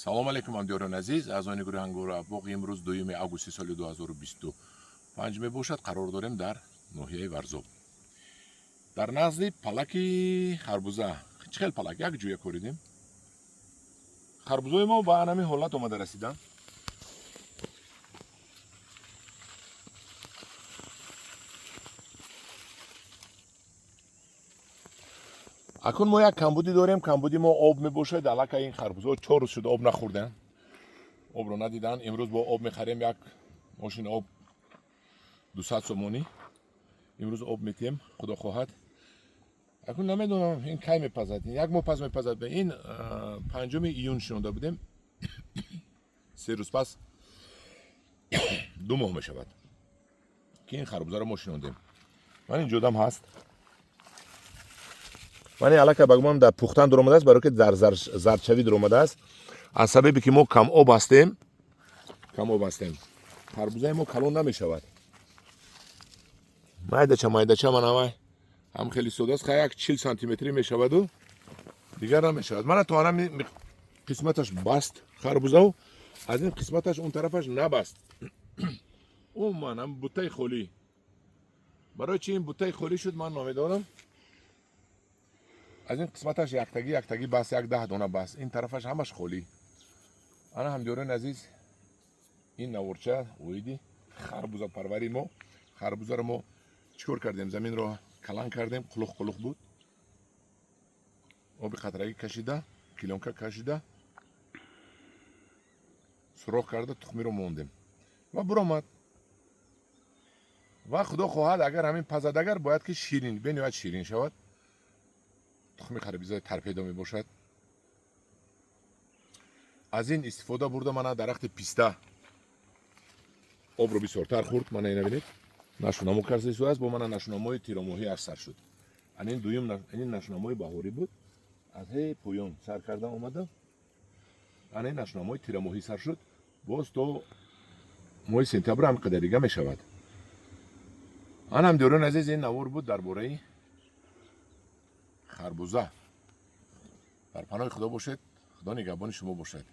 салом алейкум ҳамдиёрони азиз, аъзои гурӯҳи ҳангора. боғи имрӯз 2 августи соли 2025 мебошад. қарор дорем дар ноҳияи Варзоб, дар назди палаки харбуза. чӣ хел палак? Як ҷӯя коридем. харбузои мо ба анами ҳолат омада расиданд. акун мо як камбудӣ дорем. камбуди мо об мебошад. аллакай ин харбузо 4 рӯз шуда об нахӯрданд, обро надиданд. имрӯз бо об мехарем, як мошини об 200 сомонӣ. имрӯз об метиҳем, худо хоҳад. акун намедонам ин кай мепазад. як моҳ пас мепазад. ин 5 июн шинода будем. 3 рӯз пас 2 моҳ мешавад ки ин харбузаро мо шинодем. ман ин ҷодам ҳаст. ман аллакай ба гумонам дар пухтан даромадааст, барои ки дар зардшавӣ даромадааст. аз сабаби ки мо кам об ҳастем, харбузаи мо калон намешавад. майдача манавай ҳам хеле содааст. як 40 сантиметрӣ мешаваду дигар намешавад. мана то анам қисматаш баст харбузаву аз ин қисматаш он тарафаш набаст. манам бутаи холӣ. барои чи ин бутаи холӣ шуд, ман номедонам. аз ин қисматаш яктагӣ баст, як 10 дона баст. ин тарафаш ҳамаш холӣ. ана ҳамдиёрони азиз, ин наворча оиди харбуза парварии мо. харбузаро мо чикор кардем? заминро калан кардем, қулуқ буд. оби қатрагӣ кашида, килонка кашида, суроғ карда тухмиро мондем ва буромад. ва худо хоҳад, агар ҳамин пазадагар бояд ки ширин бениҳоят ширин шавад. тухми харбузаи тарпедо мебошад. аз ин истифода бурда мана дарахти писта обро бисёртар хӯрд. мана ина бинед, нашунамо карзису аст. бо мана нашунамои тиромоҳӣ аз сар шуд. анин дуюм ин нашунамои баҳорӣ буд. аз поён сар карда омада. ана ин нашунамои тиромоҳӣ сар шуд. боз то моҳи сентябр ҳам қадарига мешавад. ана ҳамдиёрони азиз, ин навор буд дар бораи харбуза. дар паноҳи худо бошед. худо нигаҳбони шумо бошад.